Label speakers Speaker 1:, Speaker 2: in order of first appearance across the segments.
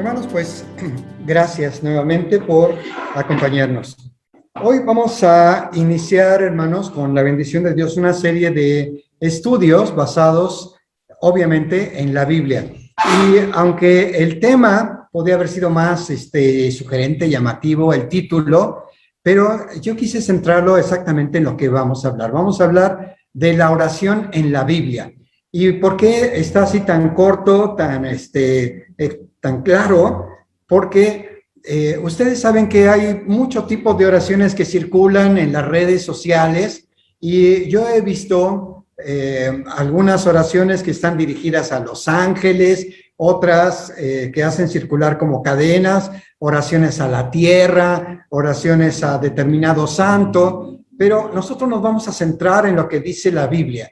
Speaker 1: Hermanos, pues gracias nuevamente por acompañarnos. Hoy vamos a iniciar, hermanos, con la bendición de Dios, una serie de estudios basados, obviamente, en la Biblia. Y aunque el tema podría haber sido más sugerente, llamativo, el título, pero yo quise centrarlo exactamente en lo que vamos a hablar. Vamos a hablar de la oración en la Biblia. ¿Y por qué está así tan corto, tan claro? Porque ustedes saben que hay mucho tipo de oraciones que circulan en las redes sociales y yo he visto algunas oraciones que están dirigidas a los ángeles, otras que hacen circular como cadenas, oraciones a la tierra, oraciones a determinado santo, pero nosotros nos vamos a centrar en lo que dice la Biblia.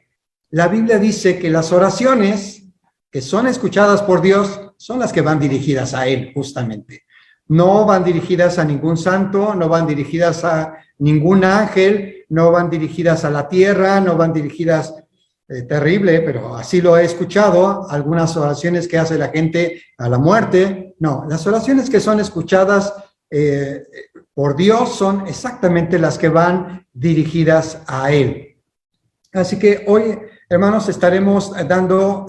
Speaker 1: La Biblia dice que las oraciones que son escuchadas por Dios son las que van dirigidas a Él, justamente. No van dirigidas a ningún santo, no van dirigidas a ningún ángel, no van dirigidas a la tierra, no van dirigidas, terrible, pero así lo he escuchado, algunas oraciones que hace la gente a la muerte. No, las oraciones que son escuchadas por Dios son exactamente las que van dirigidas a Él. Así que hoy, hermanos, estaremos dando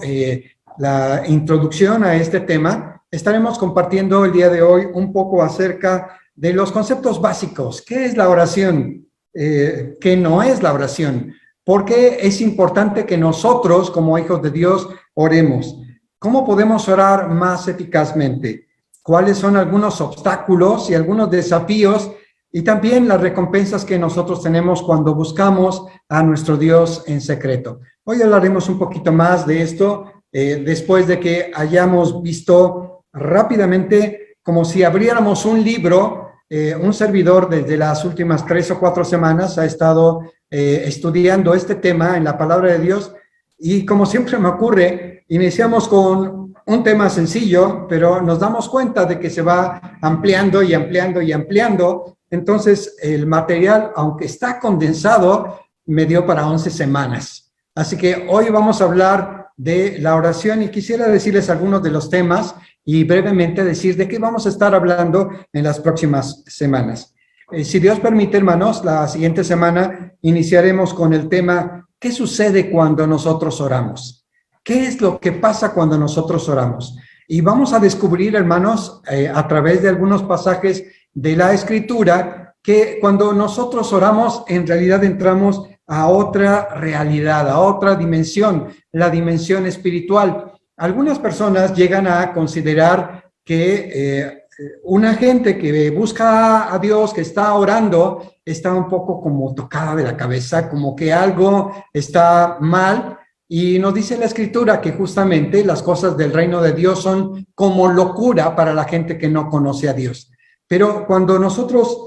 Speaker 1: la introducción a este tema. Estaremos compartiendo el día de hoy un poco acerca de los conceptos básicos. ¿Qué es la oración? ¿Qué no es la oración? ¿Por qué es importante que nosotros, como hijos de Dios, oremos? ¿Cómo podemos orar más eficazmente? ¿Cuáles son algunos obstáculos y algunos desafíos? Y también las recompensas que nosotros tenemos cuando buscamos a nuestro Dios en secreto. Hoy hablaremos un poquito más de esto, después de que hayamos visto rápidamente, como si abriéramos un libro. Un servidor desde las últimas 3 o 4 semanas ha estado estudiando este tema en la palabra de Dios, y como siempre me ocurre, iniciamos con un tema sencillo, pero nos damos cuenta de que se va ampliando y ampliando y ampliando. Entonces, el material, aunque está condensado, me dio para 11 semanas. Así que hoy vamos a hablar de la oración y quisiera decirles algunos de los temas y brevemente decir de qué vamos a estar hablando en las próximas semanas. Si Dios permite, hermanos, la siguiente semana iniciaremos con el tema ¿qué sucede cuando nosotros oramos? ¿Qué es lo que pasa cuando nosotros oramos? Y vamos a descubrir, hermanos, a través de algunos pasajes de la Escritura, que cuando nosotros oramos, en realidad entramos a otra realidad, a otra dimensión, la dimensión espiritual. Algunas personas llegan a considerar que una gente que busca a Dios, que está orando, está un poco como tocada de la cabeza, como que algo está mal. Y nos dice la Escritura que justamente las cosas del reino de Dios son como locura para la gente que no conoce a Dios. Pero cuando nosotros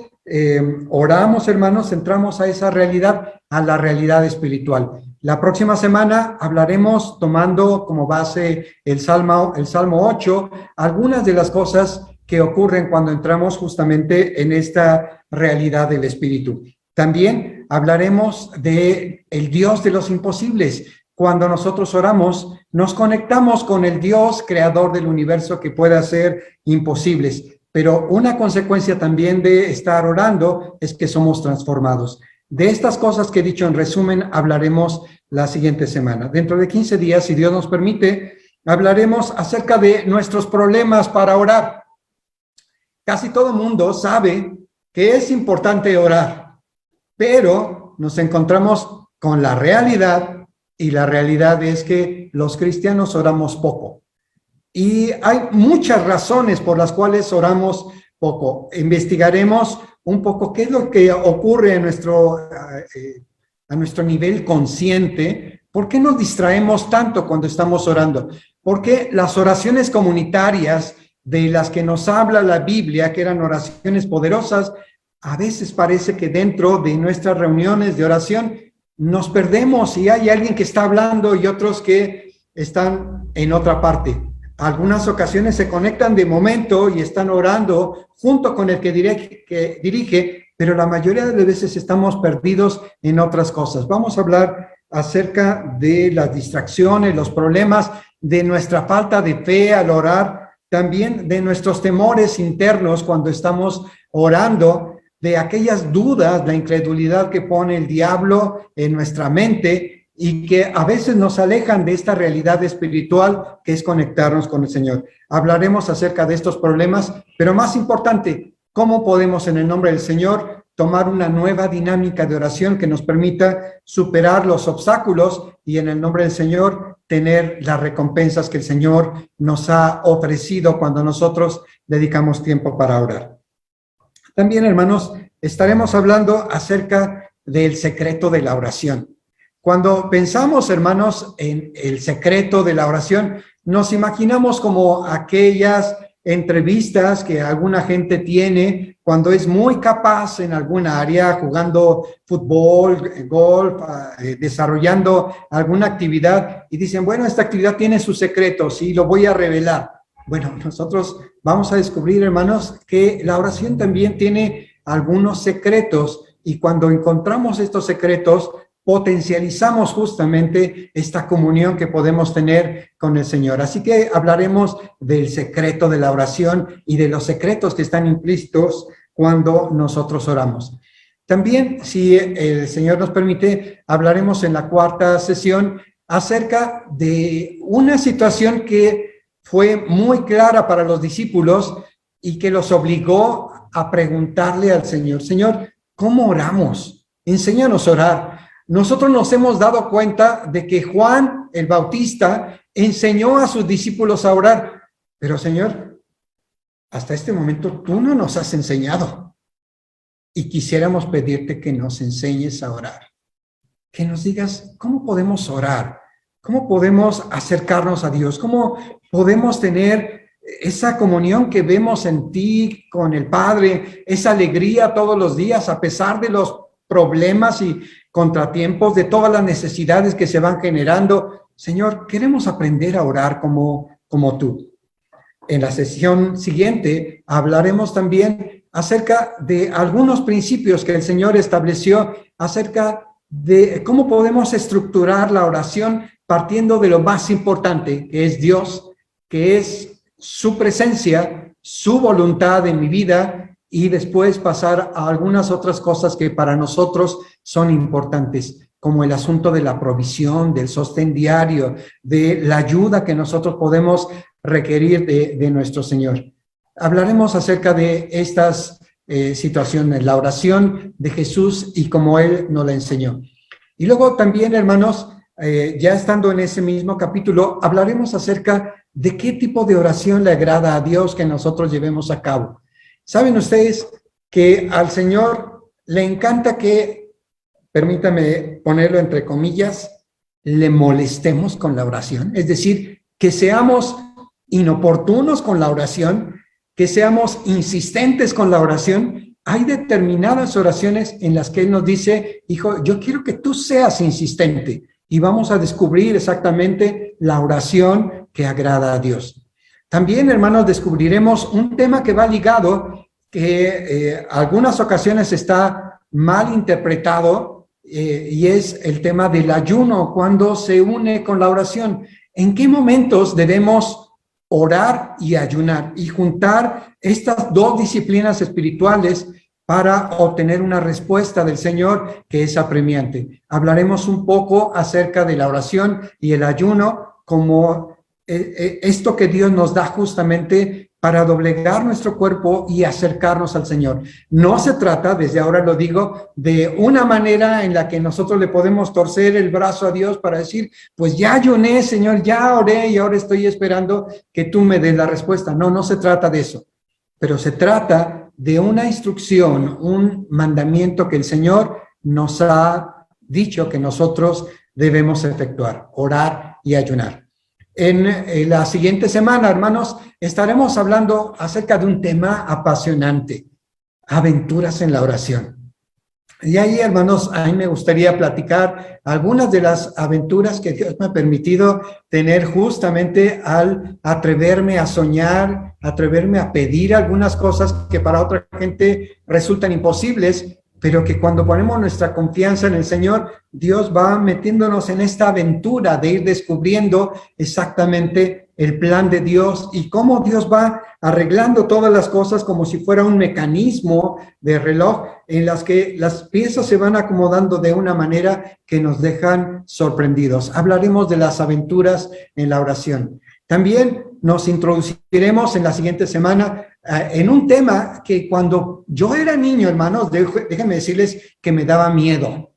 Speaker 1: oramos, hermanos, entramos a esa realidad, a la realidad espiritual. La próxima semana hablaremos, tomando como base el Salmo 8, algunas de las cosas que ocurren cuando entramos justamente en esta realidad del Espíritu. También hablaremos de el Dios de los imposibles. Cuando nosotros oramos, nos conectamos con el Dios creador del universo que puede hacer imposibles. Pero una consecuencia también de estar orando es que somos transformados. De estas cosas que he dicho en resumen, hablaremos la siguiente semana. Dentro de 15 días, si Dios nos permite, hablaremos acerca de nuestros problemas para orar. Casi todo el mundo sabe que es importante orar, pero nos encontramos con la realidad, y la realidad es que los cristianos oramos poco. Y hay muchas razones por las cuales oramos poco. Investigaremos un poco qué es lo que ocurre a nuestro nivel consciente. ¿Por qué nos distraemos tanto cuando estamos orando? Porque las oraciones comunitarias de las que nos habla la Biblia, que eran oraciones poderosas, a veces parece que dentro de nuestras reuniones de oración nos perdemos y hay alguien que está hablando y otros que están en otra parte. Algunas ocasiones se conectan de momento y están orando junto con el que dirige, pero la mayoría de las veces estamos perdidos en otras cosas. Vamos a hablar acerca de las distracciones, los problemas de nuestra falta de fe al orar, también de nuestros temores internos cuando estamos orando, de aquellas dudas, la incredulidad que pone el diablo en nuestra mente y que a veces nos alejan de esta realidad espiritual que es conectarnos con el Señor. Hablaremos acerca de estos problemas, pero más importante, cómo podemos en el nombre del Señor tomar una nueva dinámica de oración que nos permita superar los obstáculos y en el nombre del Señor tener las recompensas que el Señor nos ha ofrecido cuando nosotros dedicamos tiempo para orar. También, hermanos, estaremos hablando acerca del secreto de la oración. Cuando pensamos, hermanos, en el secreto de la oración, nos imaginamos como aquellas entrevistas que alguna gente tiene cuando es muy capaz en alguna área, jugando fútbol, golf, desarrollando alguna actividad y dicen, bueno, esta actividad tiene sus secretos y lo voy a revelar. Bueno, nosotros vamos a descubrir, hermanos, que la oración también tiene algunos secretos y cuando encontramos estos secretos, potencializamos justamente esta comunión que podemos tener con el Señor. Así que hablaremos del secreto de la oración y de los secretos que están implícitos cuando nosotros oramos. También, si el Señor nos permite, hablaremos en la cuarta sesión acerca de una situación que fue muy clara para los discípulos y que los obligó a preguntarle al Señor, Señor, ¿cómo oramos? Enséñanos a orar. Nosotros nos hemos dado cuenta de que Juan el Bautista enseñó a sus discípulos a orar, pero Señor, hasta este momento tú no nos has enseñado y quisiéramos pedirte que nos enseñes a orar, que nos digas cómo podemos orar, cómo podemos acercarnos a Dios, cómo podemos tener esa comunión que vemos en ti con el Padre, esa alegría todos los días a pesar de los problemas y contratiempos, de todas las necesidades que se van generando. Señor, queremos aprender a orar como tú. En la sesión siguiente hablaremos también acerca de algunos principios que el Señor estableció acerca de cómo podemos estructurar la oración partiendo de lo más importante, que es Dios, que es su presencia, su voluntad en mi vida, y después pasar a algunas otras cosas que para nosotros son importantes, como el asunto de la provisión, del sostén diario, de la ayuda que nosotros podemos requerir de nuestro Señor. Hablaremos acerca de estas situaciones, la oración de Jesús y cómo Él nos la enseñó. Y luego también, hermanos, ya estando en ese mismo capítulo, hablaremos acerca de qué tipo de oración le agrada a Dios que nosotros llevemos a cabo. ¿Saben ustedes que al Señor le encanta que, permítame ponerlo entre comillas, le molestemos con la oración? Es decir, que seamos inoportunos con la oración, que seamos insistentes con la oración. Hay determinadas oraciones en las que Él nos dice, hijo, yo quiero que tú seas insistente y vamos a descubrir exactamente la oración que agrada a Dios. También, hermanos, descubriremos un tema que va ligado, que algunas ocasiones está mal interpretado, y es el tema del ayuno, cuando se une con la oración. ¿En qué momentos debemos orar y ayunar y juntar estas dos disciplinas espirituales para obtener una respuesta del Señor que es apremiante? Hablaremos un poco acerca de la oración y el ayuno como esto que Dios nos da justamente para doblegar nuestro cuerpo y acercarnos al Señor. No se trata, desde ahora lo digo, de una manera en la que nosotros le podemos torcer el brazo a Dios para decir, pues ya ayuné, Señor, ya oré y ahora estoy esperando que tú me des la respuesta. No, no se trata de eso, pero se trata de una instrucción, un mandamiento que el Señor nos ha dicho que nosotros debemos efectuar, orar y ayunar. En la siguiente semana, hermanos, estaremos hablando acerca de un tema apasionante, aventuras en la oración. Y ahí, hermanos, a mí me gustaría platicar algunas de las aventuras que Dios me ha permitido tener justamente al atreverme a soñar, atreverme a pedir algunas cosas que para otra gente resultan imposibles, pero que cuando ponemos nuestra confianza en el Señor, Dios va metiéndonos en esta aventura de ir descubriendo exactamente el plan de Dios y cómo Dios va arreglando todas las cosas como si fuera un mecanismo de reloj en las que las piezas se van acomodando de una manera que nos dejan sorprendidos. Hablaremos de las aventuras en la oración. También nos introduciremos en la siguiente semana en un tema que cuando yo era niño, hermanos, déjenme decirles que me daba miedo.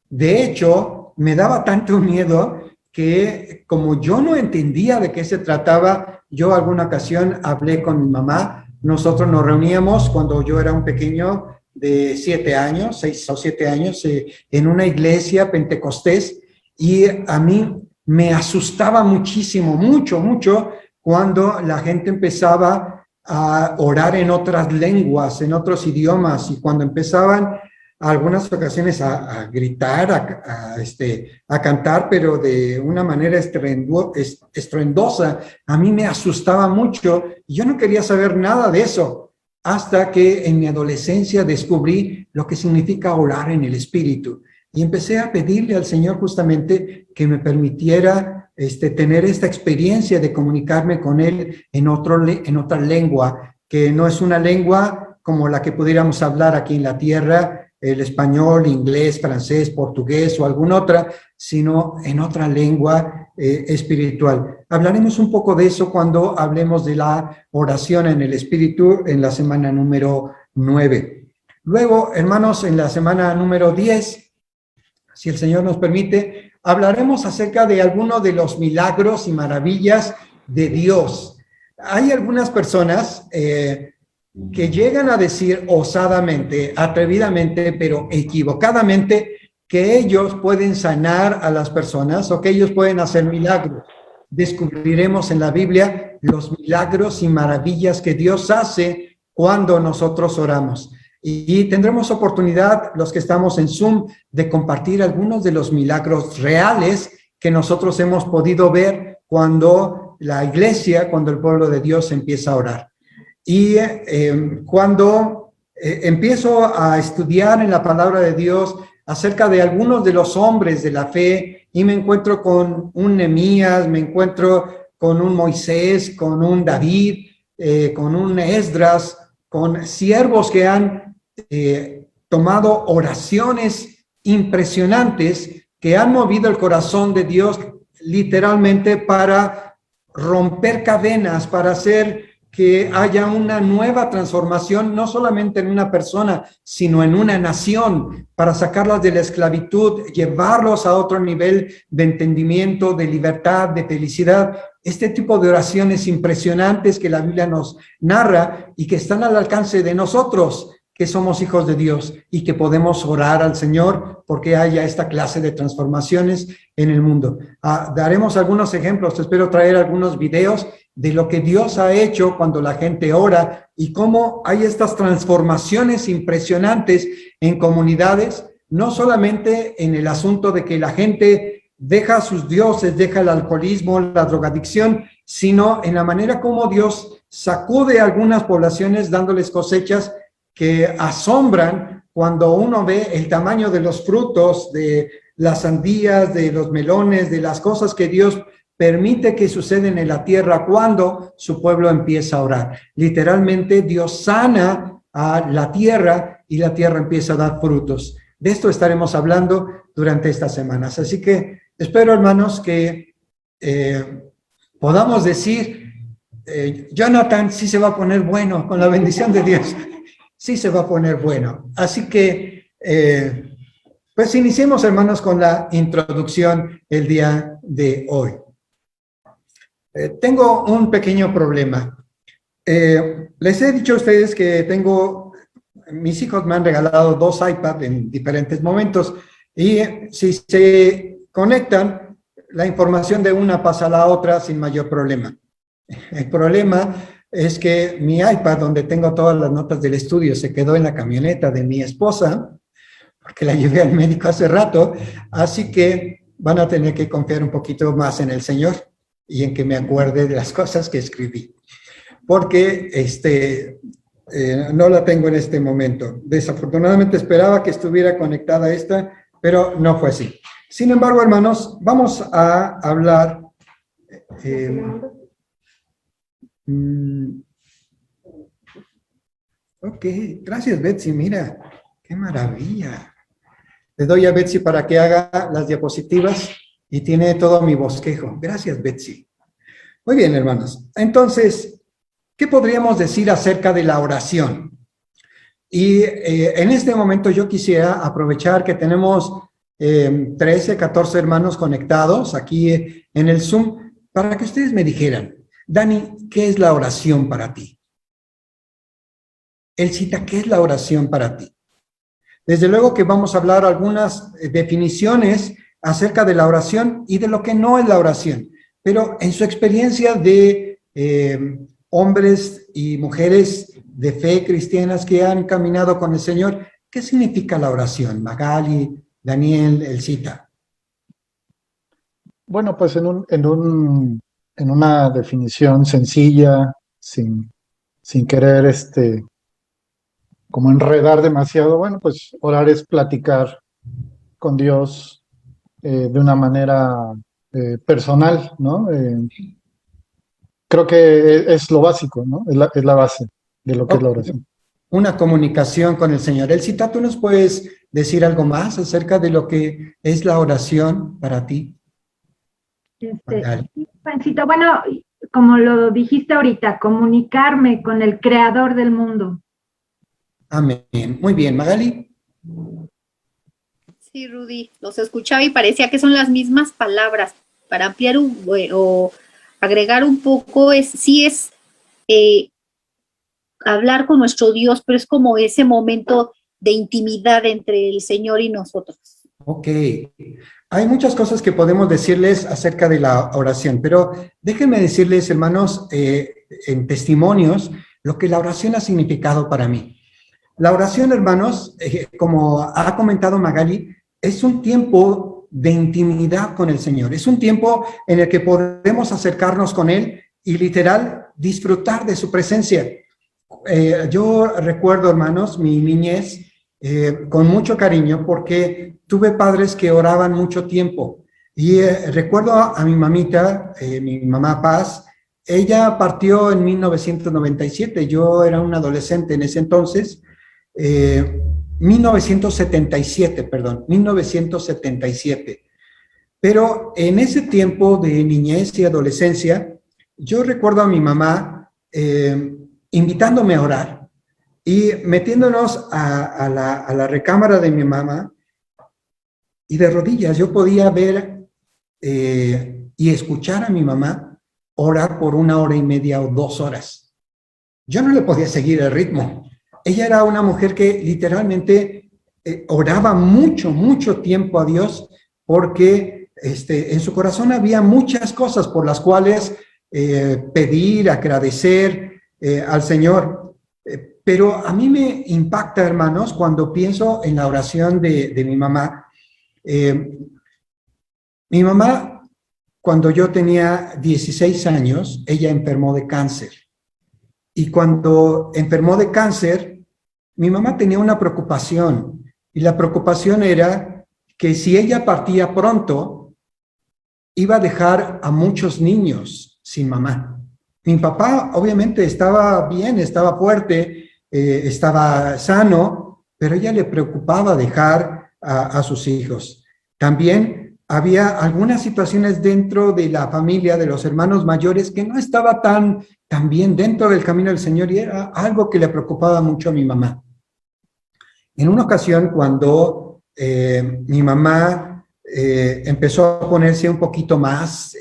Speaker 1: De hecho, me daba tanto miedo que como yo no entendía de qué se trataba, yo alguna ocasión hablé con mi mamá. Nosotros nos reuníamos cuando yo era un pequeño de 7 años, 6 o 7 años, en una iglesia pentecostés, y a mí me asustaba muchísimo, mucho, cuando la gente empezaba a orar en otras lenguas, en otros idiomas, y cuando empezaban algunas ocasiones a gritar, a cantar, pero de una manera estruendosa. A mí me asustaba mucho y yo no quería saber nada de eso, hasta que en mi adolescencia descubrí lo que significa orar en el Espíritu. Y empecé a pedirle al Señor justamente que me permitiera tener esta experiencia de comunicarme con Él en otra lengua, que no es una lengua como la que pudiéramos hablar aquí en la tierra, el español, inglés, francés, portugués o alguna otra, sino en otra lengua espiritual. Hablaremos un poco de eso cuando hablemos de la oración en el Espíritu en la semana número 9. Luego, hermanos, en la semana número 10, si el Señor nos permite, hablaremos acerca de algunos de los milagros y maravillas de Dios. Hay algunas personas que llegan a decir osadamente, atrevidamente, pero equivocadamente, que ellos pueden sanar a las personas o que ellos pueden hacer milagros. Descubriremos en la Biblia los milagros y maravillas que Dios hace cuando nosotros oramos. Y tendremos oportunidad, los que estamos en Zoom, de compartir algunos de los milagros reales que nosotros hemos podido ver cuando la iglesia, cuando el pueblo de Dios empieza a orar. Y cuando empiezo a estudiar en la palabra de Dios acerca de algunos de los hombres de la fe y me encuentro con un Nehemías, me encuentro con un Moisés, con un David, con un Esdras, con siervos que han tomado oraciones impresionantes que han movido el corazón de Dios literalmente para romper cadenas, para hacer que haya una nueva transformación, no solamente en una persona, sino en una nación, para sacarlas de la esclavitud, llevarlos a otro nivel de entendimiento, de libertad, de felicidad. Este tipo de oraciones impresionantes que la Biblia nos narra y que están al alcance de nosotros, que somos hijos de Dios y que podemos orar al Señor porque haya esta clase de transformaciones en el mundo. Daremos algunos ejemplos, espero traer algunos videos de lo que Dios ha hecho cuando la gente ora y cómo hay estas transformaciones impresionantes en comunidades, no solamente en el asunto de que la gente deja a sus dioses, deja el alcoholismo, la drogadicción, sino en la manera como Dios sacude a algunas poblaciones dándoles cosechas que asombran cuando uno ve el tamaño de los frutos, de las sandías, de los melones, de las cosas que Dios permite que suceden en la tierra cuando su pueblo empieza a orar. Literalmente Dios sana a la tierra y la tierra empieza a dar frutos. De esto estaremos hablando durante estas semanas. Así que espero, hermanos, que podamos decir, Jonathan sí se va a poner bueno con la bendición de Dios. Sí se va a poner bueno. Así que, pues iniciemos, hermanos, con la introducción el día de hoy. Tengo un pequeño problema. Les he dicho a ustedes que mis hijos me han regalado 2 iPads en diferentes momentos y si se conectan, la información de una pasa a la otra sin mayor problema. El problema es que mi iPad, donde tengo todas las notas del estudio, se quedó en la camioneta de mi esposa, porque la llevé al médico hace rato, así que van a tener que confiar un poquito más en el Señor y en que me acuerde de las cosas que escribí, porque no la tengo en este momento. Desafortunadamente esperaba que estuviera conectada esta, pero no fue así. Sin embargo, hermanos, vamos a hablar... Mm, ok, gracias Betsy, mira, qué maravilla. Le doy a Betsy para que haga las diapositivas y tiene todo mi bosquejo. Gracias Betsy. Muy bien, hermanos. Entonces, ¿qué podríamos decir acerca de la oración? Y en este momento yo quisiera aprovechar que tenemos 13, 14 hermanos conectados aquí en el Zoom para que ustedes me dijeran, Dani, ¿qué es la oración para ti? Elcita, ¿qué es la oración para ti? Desde luego que vamos a hablar algunas definiciones acerca de la oración y de lo que no es la oración, pero en su experiencia de hombres y mujeres de fe cristianas que han caminado con el Señor, ¿qué significa la oración? Magali, Daniel, Elcita.
Speaker 2: Bueno, pues en una definición sencilla, sin querer como enredar demasiado, bueno, pues orar es platicar con Dios de una manera personal, ¿no? Creo que es lo básico, ¿no? Es la base de lo que es la oración.
Speaker 1: Una comunicación con el Señor. Elcita, ¿tú nos puedes decir algo más acerca de lo que es la oración para ti?
Speaker 3: Juancito, bueno, como lo dijiste ahorita, comunicarme con el creador del mundo.
Speaker 1: Amén. Muy bien, Magali.
Speaker 4: Sí, Rudy, los escuchaba y parecía que son las mismas palabras. Para ampliar o agregar un poco, es hablar con nuestro Dios, pero es como ese momento de intimidad entre el Señor y nosotros.
Speaker 1: Ok. Hay muchas cosas que podemos decirles acerca de la oración, pero déjenme decirles, hermanos, en testimonios, lo que la oración ha significado para mí. La oración, hermanos, como ha comentado Magali, es un tiempo de intimidad con el Señor. Es un tiempo en el que podemos acercarnos con Él y literal disfrutar de su presencia. Yo recuerdo, hermanos, mi niñez con mucho cariño porque tuve padres que oraban mucho tiempo. Y recuerdo a mi mamita, mi mamá Paz, ella partió en 1997, yo era un adolescente en ese entonces, 1977. Pero en ese tiempo de niñez y adolescencia, yo recuerdo a mi mamá invitándome a orar y metiéndonos a la recámara de mi mamá y de rodillas yo podía ver y escuchar a mi mamá orar por 1 hora y media o 2 horas. Yo no le podía seguir el ritmo. Ella era una mujer que literalmente oraba mucho, mucho tiempo a Dios porque en su corazón había muchas cosas por las cuales pedir, agradecer al Señor. Pero a mí me impacta, hermanos, cuando pienso en la oración de mi mamá. Mi mamá, cuando yo tenía 16 años, ella enfermó de cáncer. Y cuando enfermó de cáncer, mi mamá tenía una preocupación. Y la preocupación era que si ella partía pronto, iba a dejar a muchos niños sin mamá. Mi papá obviamente estaba bien, estaba fuerte, estaba sano, pero a ella le preocupaba dejar a sus hijos. También había algunas situaciones dentro de la familia de los hermanos mayores que no estaba tan bien dentro del camino del Señor y era algo que le preocupaba mucho a mi mamá. En una ocasión, cuando mi mamá empezó a ponerse un poquito más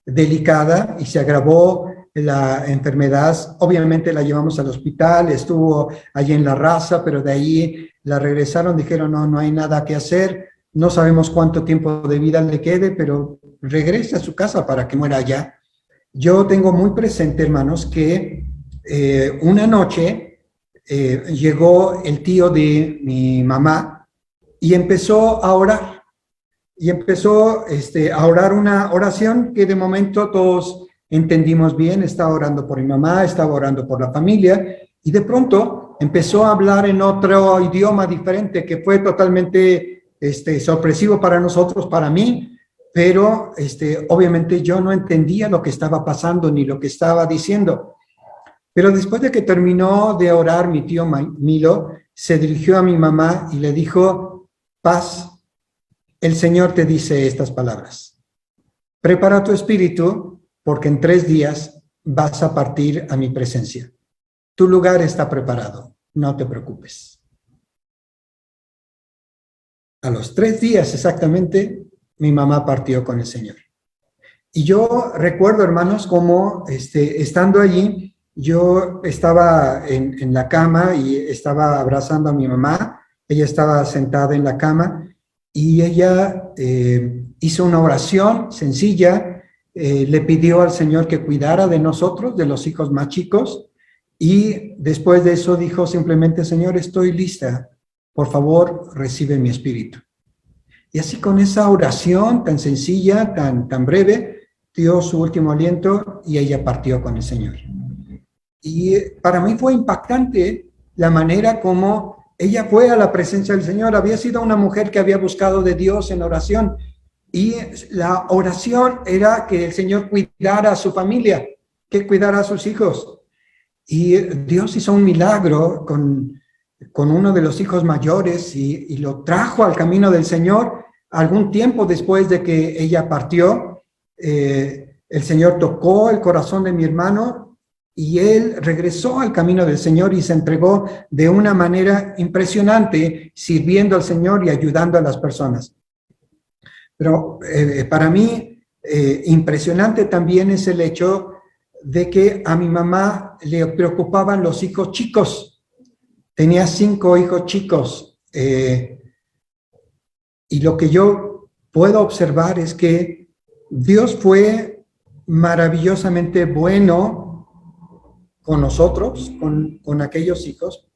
Speaker 1: delicada y se agravó la enfermedad, obviamente la llevamos al hospital, estuvo allí en La Raza, pero de ahí la regresaron, dijeron no hay nada que hacer, no sabemos cuánto tiempo de vida le quede, pero regrese a su casa para que muera allá. Yo tengo muy presente, hermanos, que una noche llegó el tío de mi mamá y empezó a orar. Y empezó a orar una oración que de momento todos entendimos bien. Estaba orando por mi mamá, estaba orando por la familia, y de pronto empezó a hablar en otro idioma diferente que fue totalmente sorpresivo para nosotros, para mí. pero obviamente yo no entendía lo que estaba pasando ni lo que estaba diciendo. Pero después de que terminó de orar, mi tío Milo se dirigió a mi mamá y le dijo: Paz, el Señor te dice estas palabras. Prepara tu espíritu, porque en 3 días vas a partir a mi presencia. Tu lugar está preparado, no te preocupes. A los 3 días exactamente, mi mamá partió con el Señor. Y yo recuerdo, hermanos, cómo estando allí, yo estaba en la cama y estaba abrazando a mi mamá. Ella estaba sentada en la cama y ella hizo una oración sencilla, le pidió al Señor que cuidara de nosotros, de los hijos más chicos, y después de eso dijo simplemente: Señor, estoy lista, por favor, recibe mi espíritu. Y así, con esa oración tan sencilla, tan breve, dio su último aliento y ella partió con el Señor. Y para mí fue impactante la manera como ella fue a la presencia del Señor. Había sido una mujer que había buscado de Dios en oración, y la oración era que el Señor cuidara a su familia, que cuidara a sus hijos. Y Dios hizo un milagro con uno de los hijos mayores y lo trajo al camino del Señor. Algún tiempo después de que ella partió, el Señor tocó el corazón de mi hermano y él regresó al camino del Señor y se entregó de una manera impresionante, sirviendo al Señor y ayudando a las personas. Pero para mí, impresionante también es el hecho de que a mi mamá le preocupaban los hijos chicos. Tenía 5 hijos chicos. Y lo que yo puedo observar es que Dios fue maravillosamente bueno con nosotros, con aquellos hijos,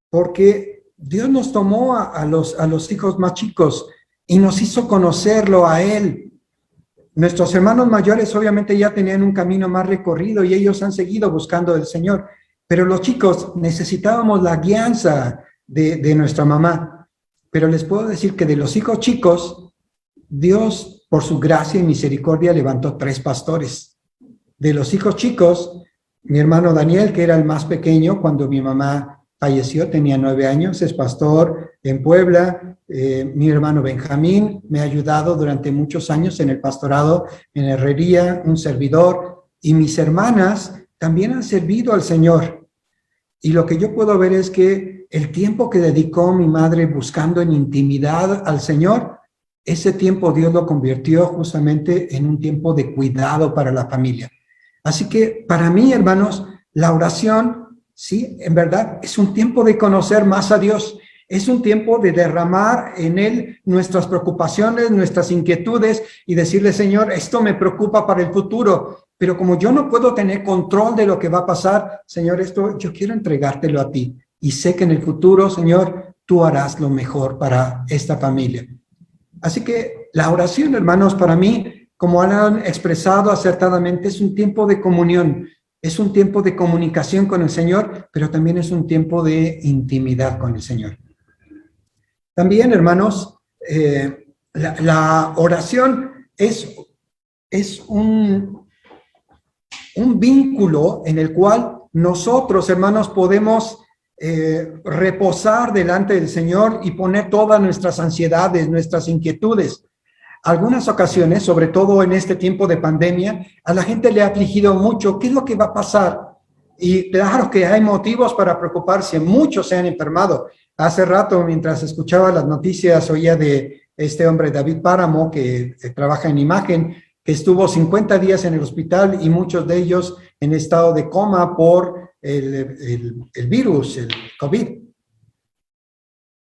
Speaker 1: porque Dios nos tomó a los hijos más chicos y nos hizo conocerlo a Él. Nuestros hermanos mayores obviamente ya tenían un camino más recorrido y ellos han seguido buscando del Señor, pero los chicos necesitábamos la guianza de nuestra mamá. Pero les puedo decir que de los hijos chicos, Dios, por su gracia y misericordia, levantó 3 pastores. De los hijos chicos, mi hermano Daniel, que era el más pequeño cuando mi mamá falleció, tenía 9 años, es pastor en Puebla. Mi hermano Benjamín me ha ayudado durante muchos años en el pastorado, en herrería, un servidor. Y mis hermanas también han servido al Señor. Y lo que yo puedo ver es que el tiempo que dedicó mi madre buscando en intimidad al Señor, ese tiempo Dios lo convirtió justamente en un tiempo de cuidado para la familia. Así que para mí, hermanos, la oración, sí, en verdad, es un tiempo de conocer más a Dios. Es un tiempo de derramar en Él nuestras preocupaciones, nuestras inquietudes y decirle: Señor, esto me preocupa para el futuro, pero como yo no puedo tener control de lo que va a pasar, Señor, esto yo quiero entregártelo a ti. Y sé que en el futuro, Señor, tú harás lo mejor para esta familia. Así que la oración, hermanos, para mí, como han expresado acertadamente, es un tiempo de comunión, es un tiempo de comunicación con el Señor, pero también es un tiempo de intimidad con el Señor. También, hermanos, la oración es un vínculo en el cual nosotros, hermanos, podemos reposar delante del Señor y poner todas nuestras ansiedades, nuestras inquietudes. Algunas ocasiones, sobre todo en este tiempo de pandemia, a la gente le ha afligido mucho. ¿Qué es lo que va a pasar? Y claro que hay motivos para preocuparse. Muchos se han enfermado. Hace rato, mientras escuchaba las noticias, oía de este hombre, David Páramo, que trabaja en imagen, que estuvo 50 días en el hospital y muchos de ellos en estado de coma por el virus, el COVID.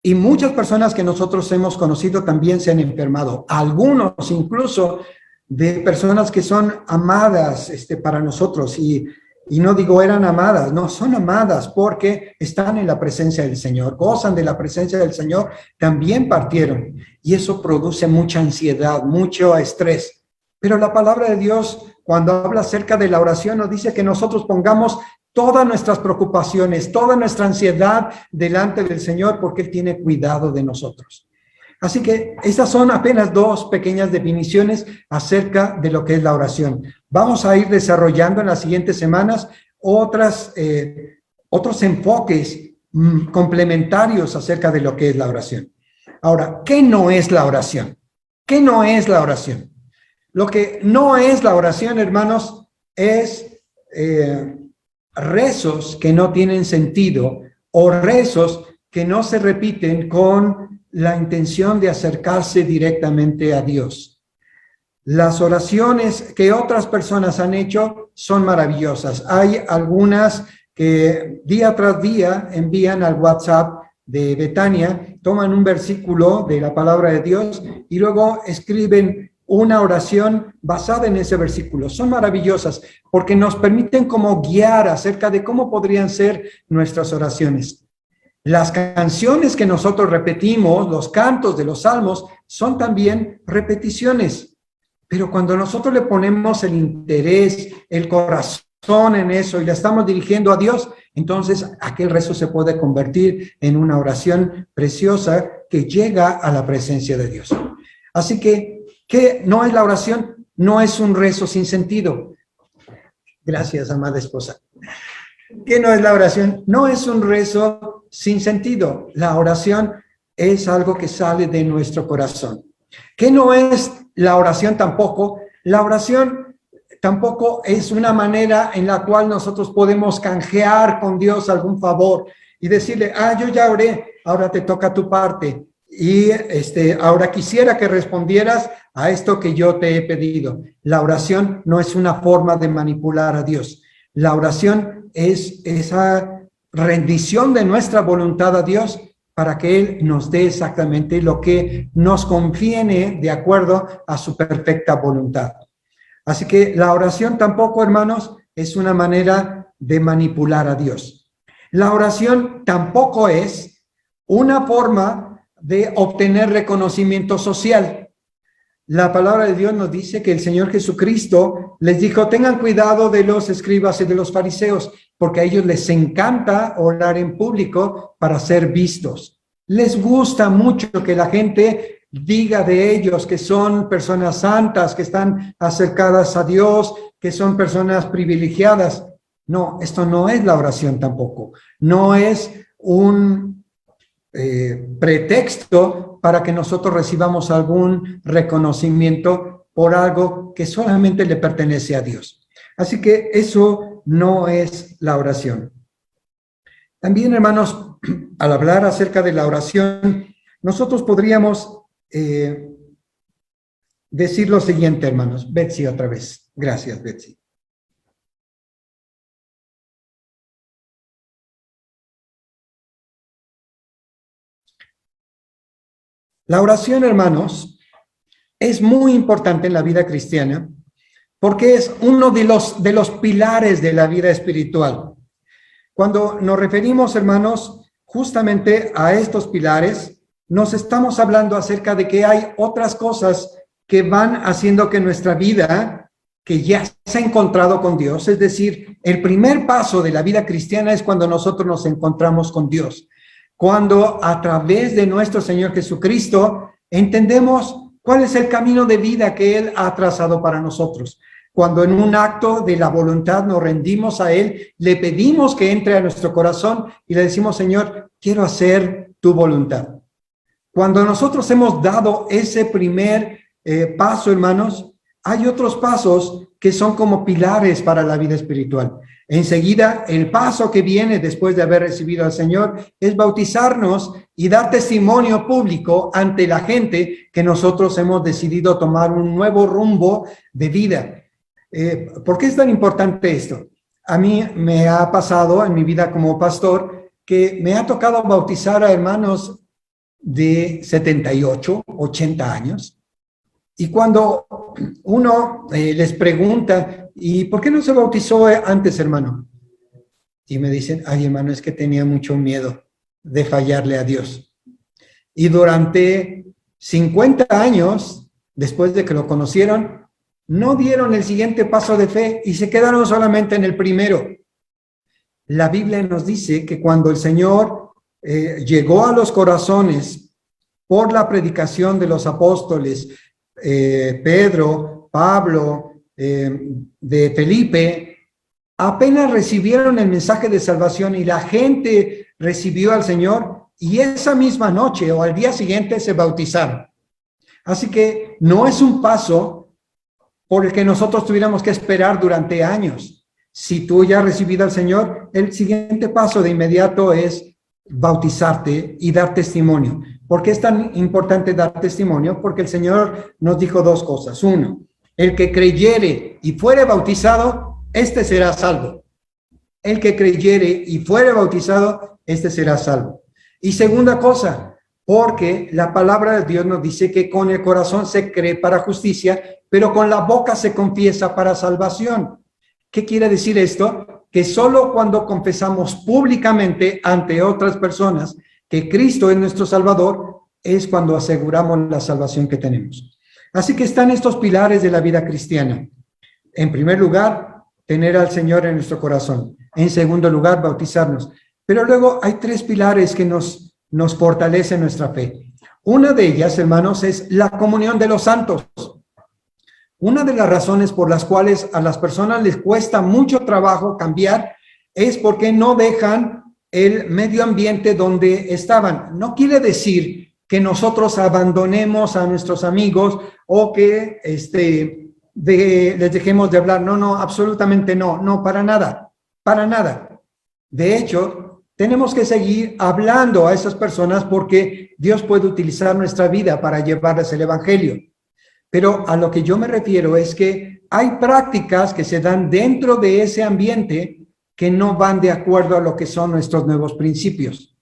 Speaker 1: Y muchas personas que nosotros hemos conocido también se han enfermado. Algunos incluso de personas que son amadas para nosotros. Y no digo eran amadas, no, son amadas porque están en la presencia del Señor, gozan de la presencia del Señor, también partieron. Y eso produce mucha ansiedad, mucho estrés. Pero la palabra de Dios, cuando habla acerca de la oración, nos dice que nosotros pongamos todas nuestras preocupaciones, toda nuestra ansiedad delante del Señor, porque Él tiene cuidado de nosotros. Así que estas son apenas dos pequeñas definiciones acerca de lo que es la oración. Vamos a ir desarrollando en las siguientes semanas otros enfoques complementarios acerca de lo que es la oración. Ahora, ¿qué no es la oración? ¿Qué no es la oración? Lo que no es la oración, hermanos, es rezos que no tienen sentido o rezos que no se repiten con la intención de acercarse directamente a Dios. Las oraciones que otras personas han hecho son maravillosas. Hay algunas que día tras día envían al WhatsApp de Betania, toman un versículo de la palabra de Dios y luego escriben una oración basada en ese versículo. Son maravillosas porque nos permiten como guiar acerca de cómo podrían ser nuestras oraciones. Las canciones que nosotros repetimos, los cantos de los salmos, son también repeticiones. Pero cuando nosotros le ponemos el interés, el corazón en eso y la estamos dirigiendo a Dios, entonces aquel rezo se puede convertir en una oración preciosa que llega a la presencia de Dios. Así que, ¿qué no es la oración? No es un rezo sin sentido. Gracias, amada esposa. ¿Qué no es la oración? No es un rezo sin sentido. La oración es algo que sale de nuestro corazón. ¿Qué no es la oración tampoco? La oración tampoco es una manera en la cual nosotros podemos canjear con Dios algún favor y decirle, yo ya oré, ahora te toca tu parte. Y ahora quisiera que respondieras a esto que yo te he pedido. La oración no es una forma de manipular a Dios. La oración es esa rendición de nuestra voluntad a Dios para que Él nos dé exactamente lo que nos conviene de acuerdo a su perfecta voluntad. Así que la oración tampoco, hermanos, es una manera de manipular a Dios. La oración tampoco es una forma de obtener reconocimiento social. La palabra de Dios nos dice que el Señor Jesucristo les dijo, tengan cuidado de los escribas y de los fariseos, porque a ellos les encanta orar en público para ser vistos. Les gusta mucho que la gente diga de ellos que son personas santas, que están acercadas a Dios, que son personas privilegiadas. No, esto no es la oración tampoco. No es un pretexto para que nosotros recibamos algún reconocimiento por algo que solamente le pertenece a Dios. Así que eso no es la oración. También, hermanos, al hablar acerca de la oración, nosotros podríamos decir lo siguiente, hermanos. Betsy, otra vez. Gracias, Betsy. La oración, hermanos, es muy importante en la vida cristiana porque es uno de los pilares de la vida espiritual. Cuando nos referimos, hermanos, justamente a estos pilares, nos estamos hablando acerca de que hay otras cosas que van haciendo que nuestra vida, que ya se ha encontrado con Dios, es decir, el primer paso de la vida cristiana es cuando nosotros nos encontramos con Dios. Cuando a través de nuestro Señor Jesucristo entendemos cuál es el camino de vida que Él ha trazado para nosotros. Cuando en un acto de la voluntad nos rendimos a Él, le pedimos que entre a nuestro corazón y le decimos, Señor, quiero hacer tu voluntad. Cuando nosotros hemos dado ese primer paso, hermanos, hay otros pasos que son como pilares para la vida espiritual. Enseguida, el paso que viene después de haber recibido al Señor es bautizarnos y dar testimonio público ante la gente que nosotros hemos decidido tomar un nuevo rumbo de vida. ¿Por qué es tan importante esto? A mí me ha pasado en mi vida como pastor que me ha tocado bautizar a hermanos de 78, 80 años. Y cuando uno les pregunta, ¿y por qué no se bautizó antes, hermano? Y me dicen, ay, hermano, es que tenía mucho miedo de fallarle a Dios. Y durante 50 años, después de que lo conocieron, no dieron el siguiente paso de fe y se quedaron solamente en el primero. La Biblia nos dice que cuando el Señor llegó a los corazones por la predicación de los apóstoles, Pedro, Pablo, de Felipe, apenas recibieron el mensaje de salvación y la gente recibió al Señor, y esa misma noche o al día siguiente se bautizaron. Así que no es un paso por el que nosotros tuviéramos que esperar durante años. Si tú ya has recibido al Señor, el siguiente paso de inmediato es bautizarte y dar testimonio. ¿Por qué es tan importante dar testimonio? Porque el Señor nos dijo dos cosas. Uno, el que creyere y fuere bautizado, este será salvo. El que creyere y fuere bautizado, este será salvo. Y segunda cosa, porque la palabra de Dios nos dice que con el corazón se cree para justicia, pero con la boca se confiesa para salvación. ¿Qué quiere decir esto? Que solo cuando confesamos públicamente ante otras personas que Cristo es nuestro Salvador, es cuando aseguramos la salvación que tenemos. Así que están estos pilares de la vida cristiana. En primer lugar, tener al Señor en nuestro corazón. En segundo lugar, bautizarnos. Pero luego hay tres pilares que nos fortalecen nuestra fe. Una de ellas, hermanos, es la comunión de los santos. Una de las razones por las cuales a las personas les cuesta mucho trabajo cambiar es porque no dejan el medio ambiente donde estaban. No quiere decir que nosotros abandonemos a nuestros amigos o que les dejemos de hablar. No, absolutamente no, para nada. De hecho, tenemos que seguir hablando a esas personas porque Dios puede utilizar nuestra vida para llevarles el evangelio. Pero a lo que yo me refiero es que hay prácticas que se dan dentro de ese ambiente que no van de acuerdo a lo que son nuestros nuevos principios.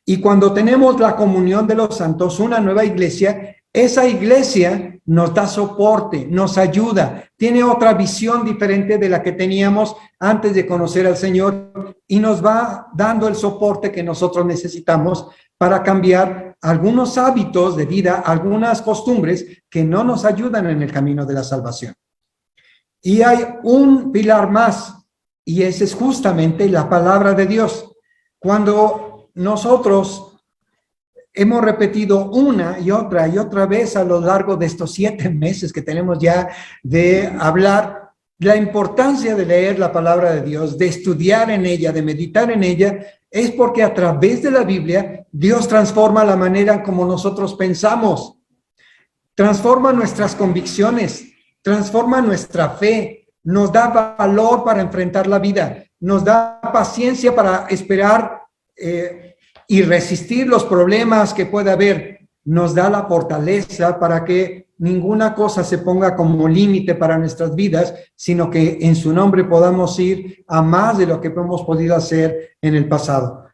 Speaker 1: Y cuando tenemos la comunión de los santos, una nueva iglesia, esa iglesia nos da soporte, nos ayuda, tiene otra visión diferente de la que teníamos antes de conocer al Señor y nos va dando el soporte que nosotros necesitamos para cambiar algunos hábitos de vida, algunas costumbres que no nos ayudan en el camino de la salvación. Y hay un pilar más, y ese es justamente la palabra de Dios. Cuando nosotros hemos repetido una y otra vez a lo largo de estos 7 meses que tenemos ya de hablar la importancia de leer la palabra de Dios, de estudiar en ella, de meditar en ella, es porque a través de la Biblia Dios transforma la manera como nosotros pensamos, transforma nuestras convicciones, transforma nuestra fe, nos da valor para enfrentar la vida, nos da paciencia para esperar y resistir los problemas que pueda haber, nos da la fortaleza para que ninguna cosa se ponga como límite para nuestras vidas, sino que en su nombre podamos ir a más de lo que hemos podido hacer en el pasado.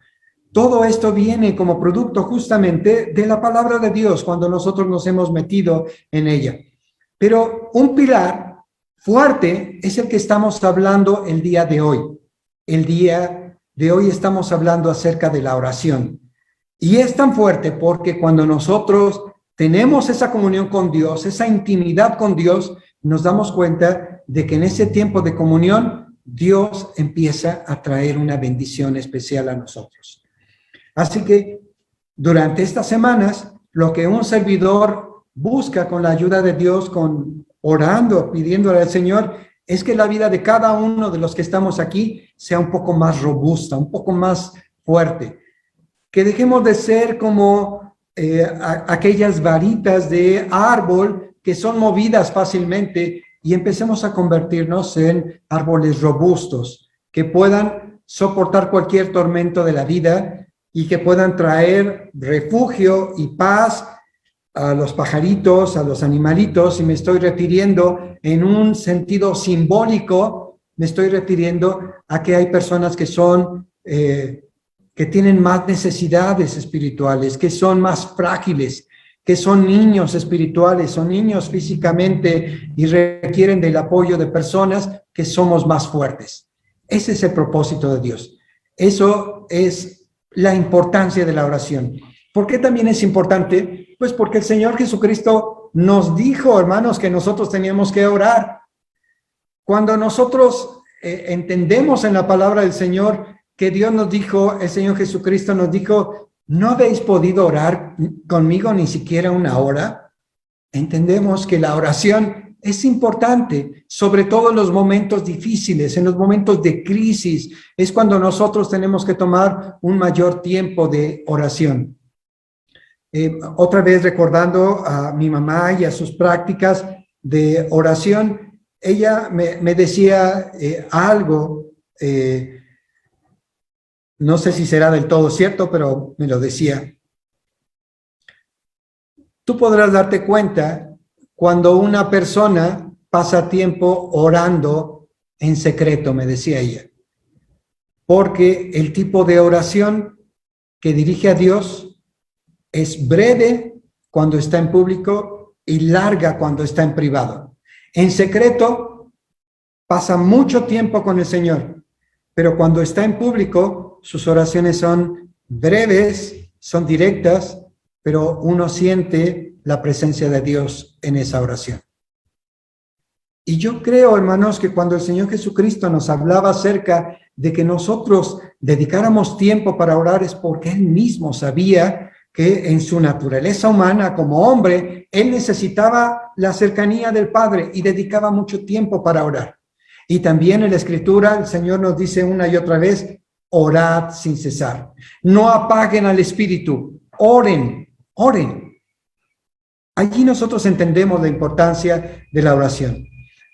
Speaker 1: Todo esto viene como producto justamente de la palabra de Dios cuando nosotros nos hemos metido en ella. Pero un pilar fuerte es el que estamos hablando el día de hoy. El día de hoy estamos hablando acerca de la oración. Y es tan fuerte porque cuando nosotros tenemos esa comunión con Dios, esa intimidad con Dios, nos damos cuenta de que en ese tiempo de comunión, Dios empieza a traer una bendición especial a nosotros. Así que durante estas semanas, lo que un servidor busca con la ayuda de Dios, orando, pidiéndole al Señor, es que la vida de cada uno de los que estamos aquí sea un poco más robusta, un poco más fuerte. Que dejemos de ser como aquellas varitas de árbol que son movidas fácilmente y empecemos a convertirnos en árboles robustos que puedan soportar cualquier tormento de la vida y que puedan traer refugio y paz a los pajaritos, a los animalitos, y me estoy refiriendo en un sentido simbólico, me estoy refiriendo a que hay personas que son que tienen más necesidades espirituales, que son más frágiles, que son niños espirituales, son niños físicamente y requieren del apoyo de personas que somos más fuertes. Ese es el propósito de Dios. Eso es la importancia de la oración. ¿Por qué también es importante? Pues porque el Señor Jesucristo nos dijo, hermanos, que nosotros teníamos que orar. Cuando nosotros entendemos en la palabra del Señor que Dios nos dijo, el Señor Jesucristo nos dijo ¿no habéis podido orar conmigo ni siquiera una hora? Entendemos que la oración es importante, sobre todo en los momentos difíciles, en los momentos de crisis, es cuando nosotros tenemos que tomar un mayor tiempo de oración. Otra vez recordando a mi mamá y a sus prácticas de oración, ella me decía algo, no sé si será del todo cierto, pero me lo decía. Tú podrás darte cuenta cuando una persona pasa tiempo orando en secreto, me decía ella, porque el tipo de oración que dirige a Dios es breve cuando está en público y larga cuando está en privado. En secreto pasa mucho tiempo con el Señor, pero cuando está en público sus oraciones son breves, son directas, pero uno siente la presencia de Dios en esa oración. Y yo creo, hermanos, que cuando el Señor Jesucristo nos hablaba acerca de que nosotros dedicáramos tiempo para orar es porque Él mismo sabía que en su naturaleza humana como hombre, Él necesitaba la cercanía del Padre y dedicaba mucho tiempo para orar. Y también en la Escritura el Señor nos dice una y otra vez, orad sin cesar. No apaguen al Espíritu, oren, oren. Allí nosotros entendemos la importancia de la oración.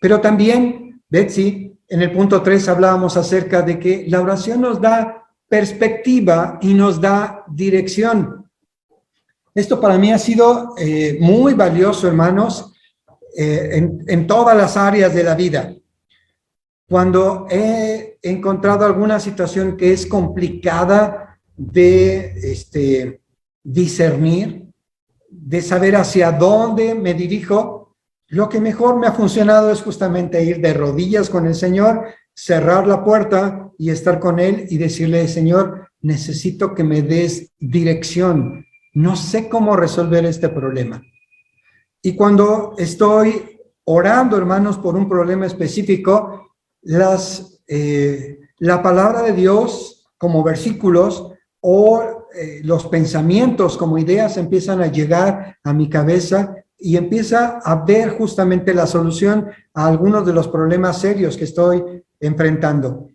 Speaker 1: Pero también, Betsy, en el punto 3 hablábamos acerca de que la oración nos da perspectiva y nos da dirección. Esto para mí ha sido muy valioso, hermanos, en todas las áreas de la vida. Cuando he encontrado alguna situación que es complicada de discernir, de saber hacia dónde me dirijo, lo que mejor me ha funcionado es justamente ir de rodillas con el Señor, cerrar la puerta y estar con Él y decirle, Señor, necesito que me des dirección. No sé cómo resolver este problema. Y cuando estoy orando, hermanos, por un problema específico, la palabra de Dios como versículos o los pensamientos como ideas empiezan a llegar a mi cabeza y empieza a ver justamente la solución a algunos de los problemas serios que estoy enfrentando.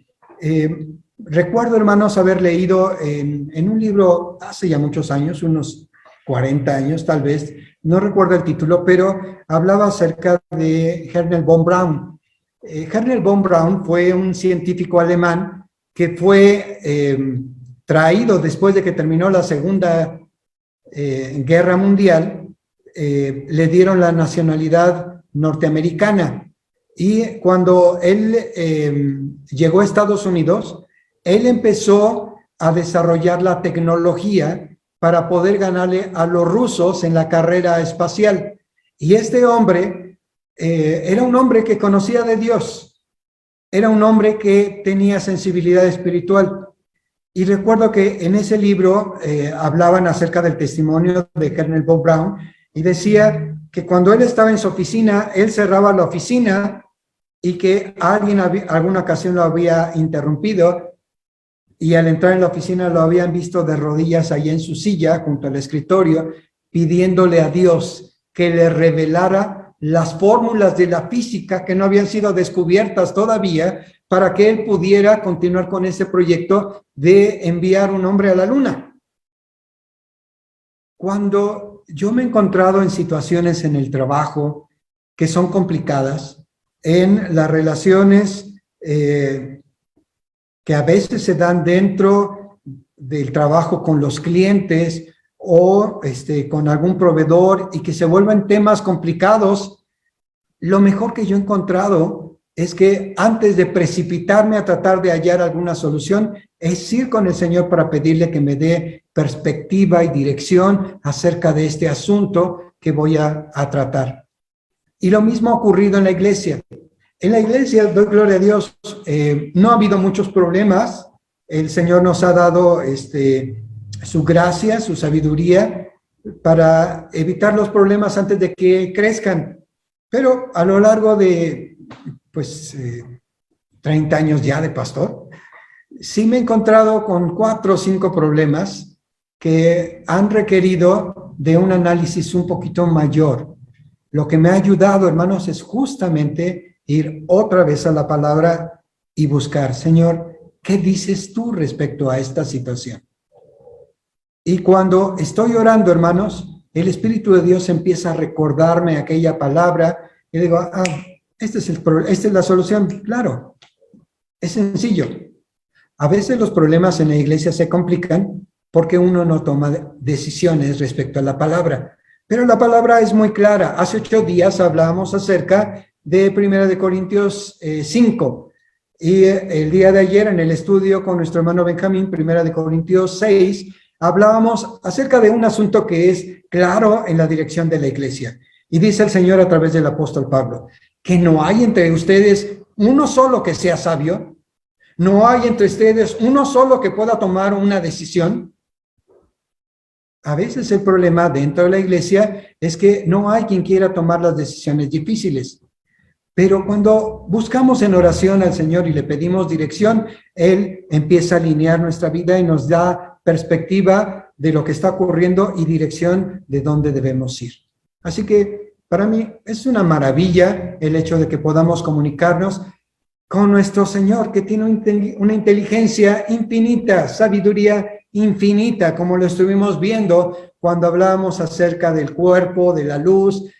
Speaker 1: Recuerdo, hermanos, haber leído en un libro hace ya muchos años, unos 40 años tal vez, no recuerdo el título, pero hablaba acerca de Wernher von Braun. Wernher von Braun fue un científico alemán que fue traído después de que terminó la Segunda Guerra Mundial, le dieron la nacionalidad norteamericana. Y cuando él llegó a Estados Unidos, él empezó a desarrollar la tecnología para poder ganarle a los rusos en la carrera espacial. Y este hombre era un hombre que conocía de Dios, era un hombre que tenía sensibilidad espiritual. Y recuerdo que en ese libro hablaban acerca del testimonio de Wernher von Braun y decía que cuando él estaba en su oficina, él cerraba la oficina y que alguien alguna ocasión lo había interrumpido y al entrar en la oficina lo habían visto de rodillas ahí en su silla junto al escritorio pidiéndole a Dios que le revelara las fórmulas de la física que no habían sido descubiertas todavía para que él pudiera continuar con ese proyecto de enviar un hombre a la luna. Cuando yo me he encontrado en situaciones en el trabajo que son complicadas, en las relaciones que a veces se dan dentro del trabajo con los clientes o con algún proveedor y que se vuelven temas complicados, lo mejor que yo he encontrado es que antes de precipitarme a tratar de hallar alguna solución, es ir con el Señor para pedirle que me dé perspectiva y dirección acerca de este asunto que voy a tratar. Y lo mismo ha ocurrido en la iglesia. En la iglesia, doy gloria a Dios, no ha habido muchos problemas. El Señor nos ha dado su gracia, su sabiduría para evitar los problemas antes de que crezcan. Pero a lo largo de 30 años ya de pastor, sí me he encontrado con 4 o 5 problemas que han requerido de un análisis un poquito mayor. Lo que me ha ayudado, hermanos, es justamente ir otra vez a la palabra y buscar, Señor, ¿qué dices tú respecto a esta situación? Y cuando estoy orando, hermanos, el Espíritu de Dios empieza a recordarme aquella palabra y digo, esta es la solución. Claro, es sencillo. A veces los problemas en la iglesia se complican porque uno no toma decisiones respecto a la palabra. Pero la palabra es muy clara. Hace 8 días hablábamos acerca de 1 Corintios 5. Y el día de ayer en el estudio con nuestro hermano Benjamín, 1 Corintios 6, hablábamos acerca de un asunto que es claro en la dirección de la iglesia. Y dice el Señor a través del apóstol Pablo, que no hay entre ustedes uno solo que sea sabio, no hay entre ustedes uno solo que pueda tomar una decisión. A veces el problema dentro de la iglesia es que no hay quien quiera tomar las decisiones difíciles. Pero cuando buscamos en oración al Señor y le pedimos dirección, Él empieza a alinear nuestra vida y nos da perspectiva de lo que está ocurriendo y dirección de dónde debemos ir. Así que para mí es una maravilla el hecho de que podamos comunicarnos con nuestro Señor, que tiene una inteligencia infinita, sabiduría infinita, como lo estuvimos viendo cuando hablábamos acerca del cuerpo, de la luz,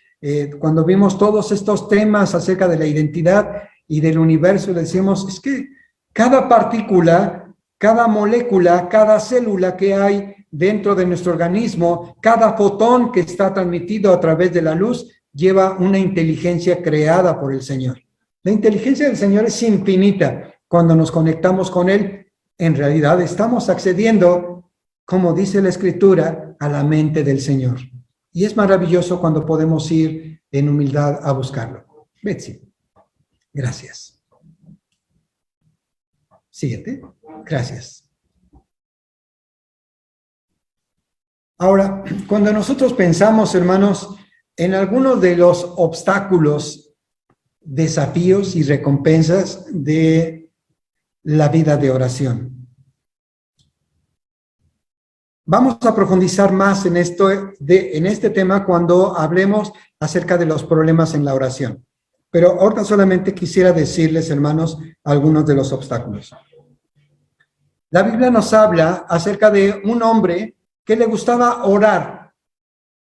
Speaker 1: cuando vimos todos estos temas acerca de la identidad y del universo, le decimos, es que cada partícula, cada molécula, cada célula que hay dentro de nuestro organismo, cada fotón que está transmitido a través de la luz, lleva una inteligencia creada por el Señor. La inteligencia del Señor es infinita. Cuando nos conectamos con Él, en realidad estamos accediendo, como dice la Escritura, a la mente del Señor. Y es maravilloso cuando podemos ir en humildad a buscarlo. Betsy, gracias. Siguiente. Gracias. Ahora, cuando nosotros pensamos, hermanos, en algunos de los obstáculos, desafíos y recompensas de la vida de oración. Vamos a profundizar más en este tema cuando hablemos acerca de los problemas en la oración. Pero ahorita solamente quisiera decirles, hermanos, algunos de los obstáculos. La Biblia nos habla acerca de un hombre que le gustaba orar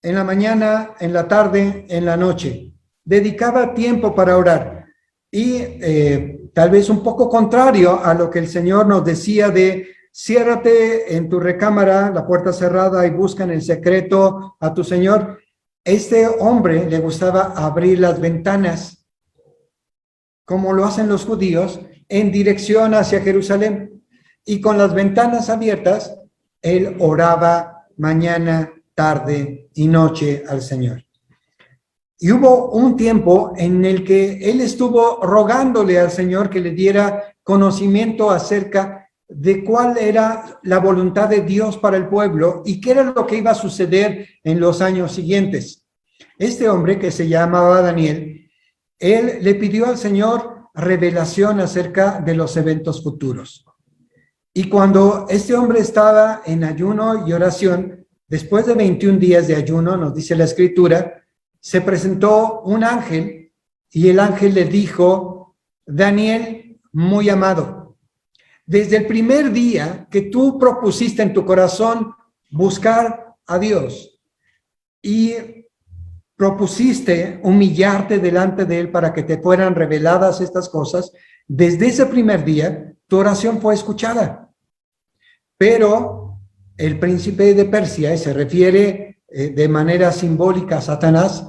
Speaker 1: en la mañana, en la tarde, en la noche. Dedicaba tiempo para orar. Y tal vez un poco contrario a lo que el Señor nos decía de ciérrate en tu recámara, la puerta cerrada, y busca en el secreto a tu Señor. Este hombre le gustaba abrir las ventanas, como lo hacen los judíos, en dirección hacia Jerusalén. Y con las ventanas abiertas, él oraba mañana, tarde y noche al Señor. Y hubo un tiempo en el que él estuvo rogándole al Señor que le diera conocimiento acerca de cuál era la voluntad de Dios para el pueblo y qué era lo que iba a suceder en los años siguientes. Este hombre, que se llamaba Daniel, él le pidió al Señor revelación acerca de los eventos futuros. Y cuando este hombre estaba en ayuno y oración, después de 21 días de ayuno, nos dice la Escritura, se presentó un ángel y el ángel le dijo, Daniel, muy amado, desde el primer día que tú propusiste en tu corazón buscar a Dios y propusiste humillarte delante de Él para que te fueran reveladas estas cosas, desde ese primer día tu oración fue escuchada. Pero el príncipe de Persia, y se refiere de manera simbólica a Satanás,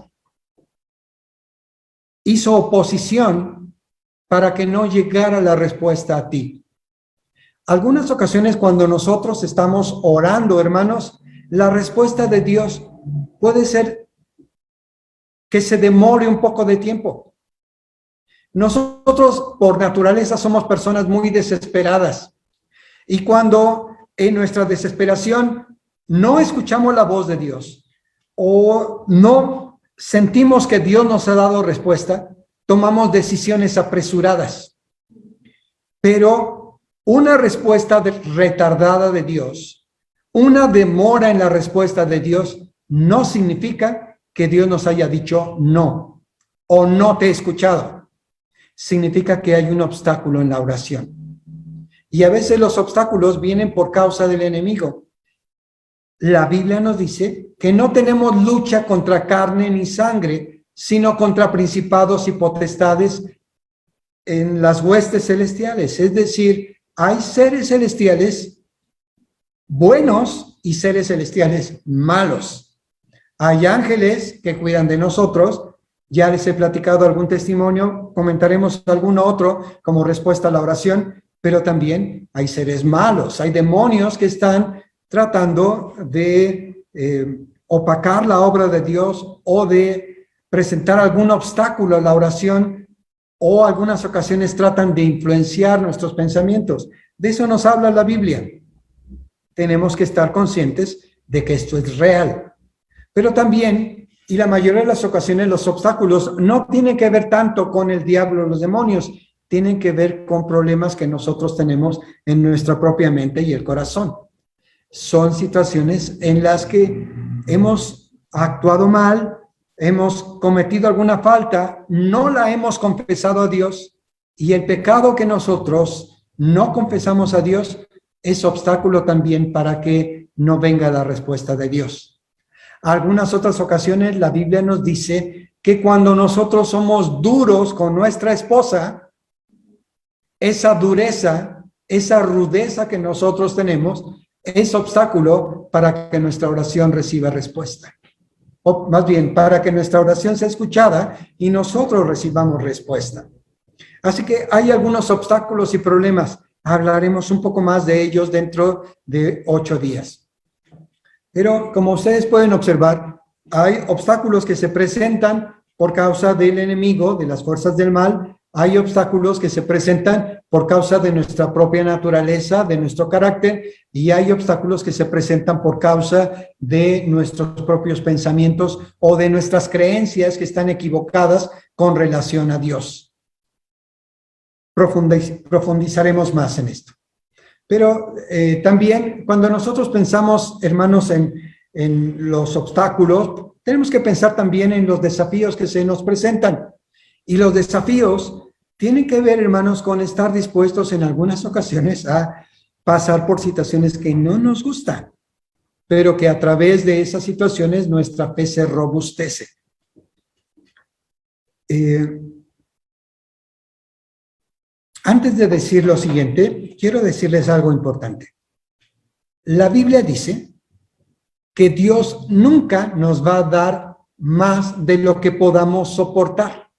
Speaker 1: hizo oposición para que no llegara la respuesta a ti. Algunas ocasiones cuando nosotros estamos orando, hermanos, la respuesta de Dios puede ser que se demore un poco de tiempo. Nosotros por naturaleza somos personas muy desesperadas y cuando en nuestra desesperación no escuchamos la voz de Dios o no sentimos que Dios nos ha dado respuesta, tomamos decisiones apresuradas. Pero una respuesta retardada de Dios, Una demora en la respuesta de Dios no significa que Dios nos haya dicho no o no te he escuchado. Significa que hay un obstáculo en la oración. Y a veces los obstáculos vienen por causa del enemigo. La Biblia nos dice que no tenemos lucha contra carne ni sangre, sino contra principados y potestades en las huestes celestiales. Es decir, hay seres celestiales buenos y seres celestiales malos. Hay ángeles que cuidan de nosotros. Ya les he platicado algún testimonio, comentaremos algún otro como respuesta a la oración, pero también hay seres malos, hay demonios que están tratando de opacar la obra de Dios o de presentar algún obstáculo a la oración, o algunas ocasiones tratan de influenciar nuestros pensamientos. De eso nos habla la Biblia. Tenemos que estar conscientes de que esto es real. Pero también, y la mayoría de las ocasiones, los obstáculos no tienen que ver tanto con el diablo o los demonios, tienen que ver con problemas que nosotros tenemos en nuestra propia mente y el corazón. Son situaciones en las que hemos actuado mal, hemos cometido alguna falta, no la hemos confesado a Dios, y el pecado que nosotros no confesamos a Dios es obstáculo también para que no venga la respuesta de Dios. Algunas otras ocasiones la Biblia nos dice que cuando nosotros somos duros con nuestra esposa, esa dureza, esa rudeza que nosotros tenemos es obstáculo para que nuestra oración reciba respuesta. O más bien, para que nuestra oración sea escuchada y nosotros recibamos respuesta. Así que hay algunos obstáculos y problemas. Hablaremos un poco más de ellos dentro de 8 días. Pero como ustedes pueden observar, hay obstáculos que se presentan por causa del enemigo, de las fuerzas del mal. Hay obstáculos que se presentan por causa de nuestra propia naturaleza, de nuestro carácter, y hay obstáculos que se presentan por causa de nuestros propios pensamientos o de nuestras creencias que están equivocadas con relación a Dios. Profundizaremos más en esto. Pero también cuando nosotros pensamos, hermanos, en los obstáculos, tenemos que pensar también en los desafíos que se nos presentan. Y los desafíos tienen que ver, hermanos, con estar dispuestos en algunas ocasiones a pasar por situaciones que no nos gustan, pero que a través de esas situaciones nuestra fe se robustece. Antes de decir lo siguiente, quiero decirles algo importante. La Biblia dice que Dios nunca nos va a dar más de lo que podamos soportar,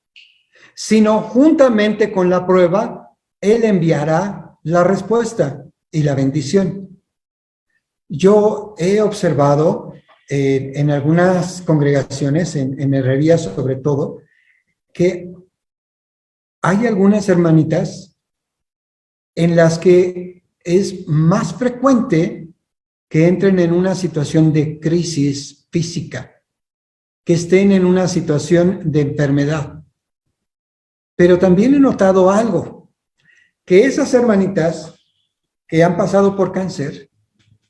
Speaker 1: sino juntamente con la prueba, Él enviará la respuesta y la bendición. Yo he observado en algunas congregaciones, en herrerías sobre todo, que hay algunas hermanitas en las que es más frecuente que entren en una situación de crisis física, que estén en una situación de enfermedad. Pero también he notado algo, que esas hermanitas que han pasado por cáncer,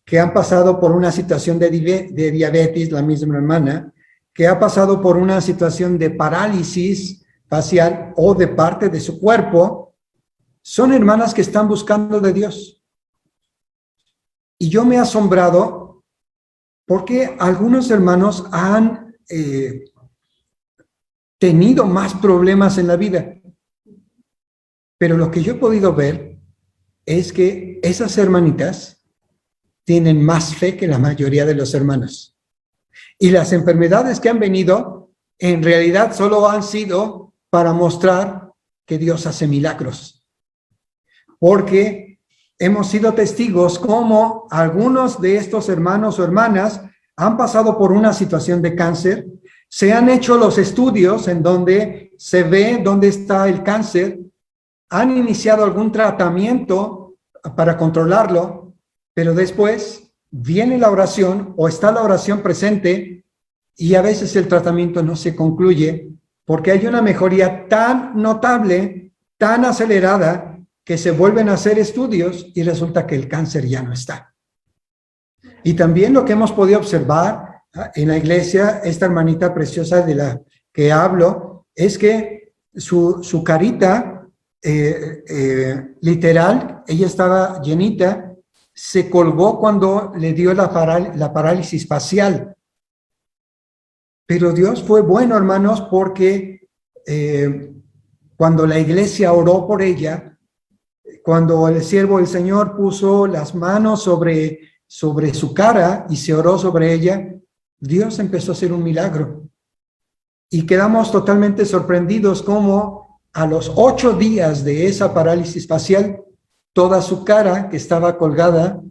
Speaker 1: que han pasado por una situación de diabetes, la misma hermana, que ha pasado por una situación de parálisis facial o de parte de su cuerpo, son hermanas que están buscando de Dios. Y yo me he asombrado porque algunos hermanos han tenido más problemas en la vida. Pero lo que yo he podido ver es que esas hermanitas tienen más fe que la mayoría de los hermanos. Y las enfermedades que han venido, en realidad solo han sido para mostrar que Dios hace milagros. Porque hemos sido testigos cómo algunos de estos hermanos o hermanas han pasado por una situación de cáncer, se han hecho los estudios en donde se ve dónde está el cáncer, han iniciado algún tratamiento para controlarlo, pero después viene la oración o está la oración presente y a veces el tratamiento no se concluye porque hay una mejoría tan notable, tan acelerada, que se vuelven a hacer estudios y resulta que el cáncer ya no está. Y también lo que hemos podido observar en la iglesia, esta hermanita preciosa de la que hablo, es que su carita, literal, ella estaba llenita, se colgó cuando le dio la parálisis facial. Pero Dios fue bueno, hermanos, porque cuando la iglesia oró por ella, cuando el siervo del Señor puso las manos sobre su cara y se oró sobre ella, Dios empezó a hacer un milagro. Y quedamos totalmente sorprendidos cómo a los 8 días de esa parálisis facial, toda su cara que estaba colgada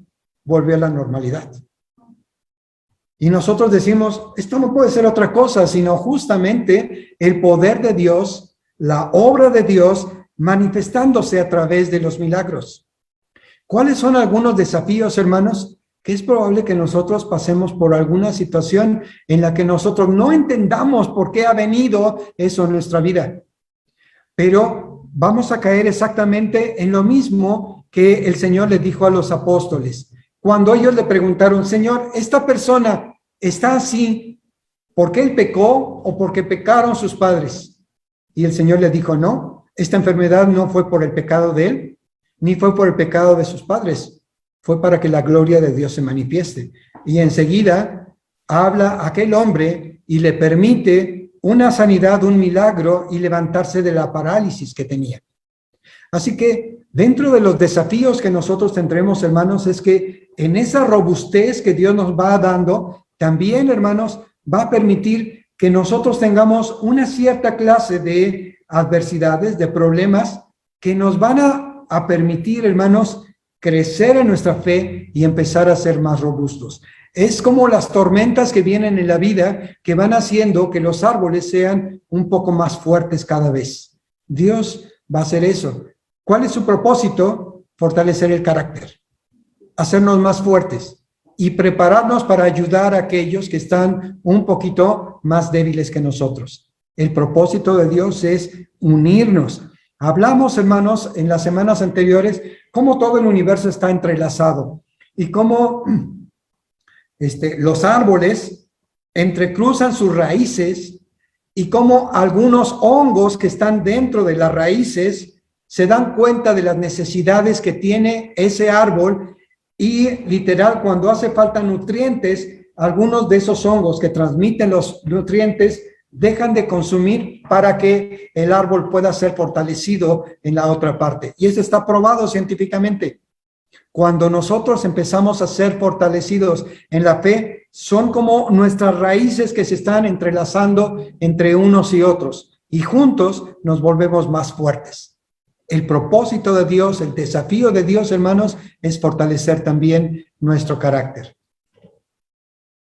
Speaker 1: volvió a la normalidad. Y nosotros decimos, esto no puede ser otra cosa, sino justamente el poder de Dios, la obra de Dios manifestándose a través de los milagros. ¿Cuáles son algunos desafíos, hermanos? Que es probable que nosotros pasemos por alguna situación en la que nosotros no entendamos por qué ha venido eso en nuestra vida. Pero vamos a caer exactamente en lo mismo que el Señor le dijo a los apóstoles. Cuando ellos le preguntaron, Señor, ¿esta persona está así porque él pecó o porque pecaron sus padres? Y el Señor le dijo, no, esta enfermedad no fue por el pecado de él, ni fue por el pecado de sus padres. Fue para que la gloria de Dios se manifieste. Y enseguida habla aquel hombre y le permite una sanidad, un milagro y levantarse de la parálisis que tenía. Así que dentro de los desafíos que nosotros tendremos, hermanos, es que en esa robustez que Dios nos va dando, también, hermanos, va a permitir que nosotros tengamos una cierta clase de adversidades, de problemas que nos van a permitir, hermanos, crecer en nuestra fe y empezar a ser más robustos. Es como las tormentas que vienen en la vida que van haciendo que los árboles sean un poco más fuertes cada vez. Dios va a hacer eso. ¿Cuál es su propósito? Fortalecer el carácter, hacernos más fuertes y prepararnos para ayudar a aquellos que están un poquito más débiles que nosotros. El propósito de Dios es unirnos. Hablamos, hermanos, en las semanas anteriores, cómo todo el universo está entrelazado y cómo los árboles entrecruzan sus raíces y cómo algunos hongos que están dentro de las raíces se dan cuenta de las necesidades que tiene ese árbol y literal cuando hace falta nutrientes, algunos de esos hongos que transmiten los nutrientes dejan de consumir para que el árbol pueda ser fortalecido en la otra parte. Y eso está probado científicamente. Cuando nosotros empezamos a ser fortalecidos en la fe, son como nuestras raíces que se están entrelazando entre unos y otros y juntos nos volvemos más fuertes. El propósito de Dios, el desafío de Dios, hermanos, es fortalecer también nuestro carácter.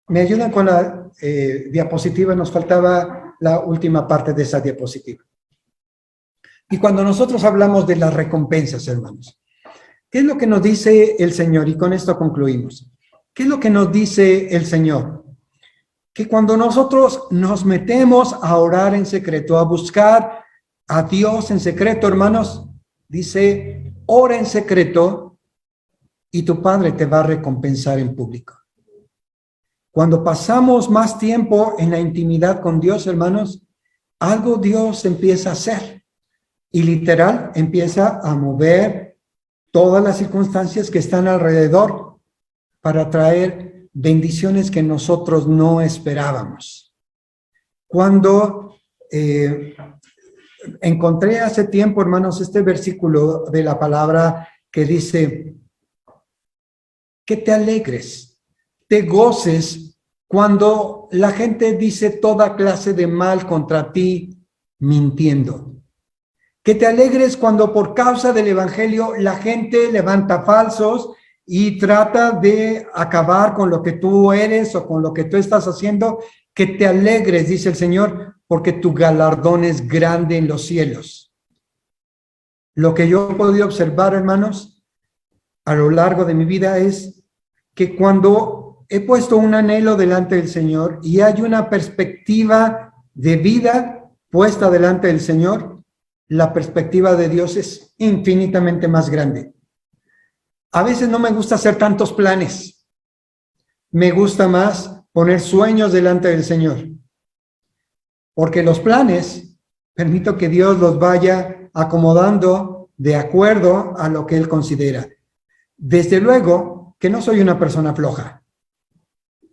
Speaker 1: ¿Me ayudan con la diapositiva? Nos faltaba la última parte de esa diapositiva. Y cuando nosotros hablamos de las recompensas, hermanos, ¿qué es lo que nos dice el Señor? Y con esto concluimos. ¿Qué es lo que nos dice el Señor? Que cuando nosotros nos metemos a orar en secreto, a buscar a Dios en secreto, hermanos, dice, ora en secreto y tu Padre te va a recompensar en público. Cuando pasamos más tiempo en la intimidad con Dios, hermanos, algo Dios empieza a hacer y literal empieza a mover todas las circunstancias que están alrededor para traer bendiciones que nosotros no esperábamos. Cuando encontré hace tiempo, hermanos, este versículo de la palabra que dice que te alegres, te goces cuando la gente dice toda clase de mal contra ti mintiendo. Que te alegres cuando por causa del evangelio la gente levanta falsos y trata de acabar con lo que tú eres o con lo que tú estás haciendo. Que te alegres, dice el Señor, porque tu galardón es grande en los cielos. Lo que yo he podido observar, hermanos, a lo largo de mi vida es que cuando he puesto un anhelo delante del Señor y hay una perspectiva de vida puesta delante del Señor, la perspectiva de Dios es infinitamente más grande. A veces no me gusta hacer tantos planes. me gusta más poner sueños delante del Señor. Porque los planes, permito que Dios los vaya acomodando de acuerdo a lo que Él considera. Desde luego que no soy una persona floja.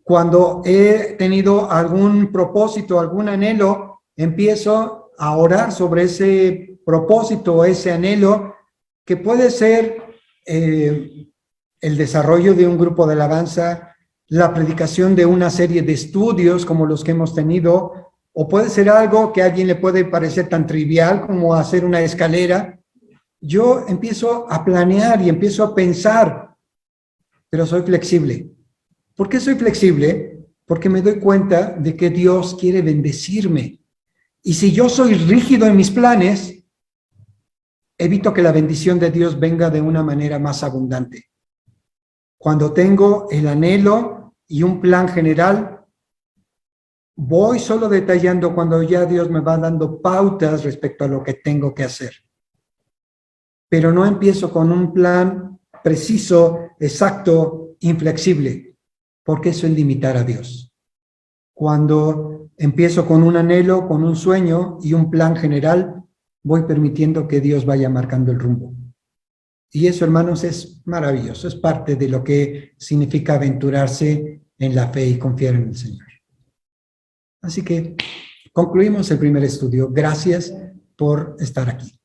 Speaker 1: Cuando he tenido algún propósito, algún anhelo, empiezo a orar sobre ese propósito, ese anhelo, que puede ser el desarrollo de un grupo de alabanza, la predicación de una serie de estudios como los que hemos tenido, o puede ser algo que a alguien le puede parecer tan trivial como hacer una escalera. Yo empiezo a planear y empiezo a pensar, pero soy flexible. ¿Por qué soy flexible? Porque me doy cuenta de que Dios quiere bendecirme. Y si yo soy rígido en mis planes, evito que la bendición de Dios venga de una manera más abundante. Cuando tengo el anhelo y un plan general, voy solo detallando cuando ya Dios me va dando pautas respecto a lo que tengo que hacer. Pero no empiezo con un plan preciso, exacto, inflexible, porque eso es limitar a Dios. Cuando empiezo con un anhelo, con un sueño y un plan general, voy permitiendo que Dios vaya marcando el rumbo. Y eso, hermanos, es maravilloso, es parte de lo que significa aventurarse en la fe y confiar en el Señor. Así que concluimos el primer estudio. Gracias por estar aquí.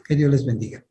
Speaker 1: Que Dios les bendiga.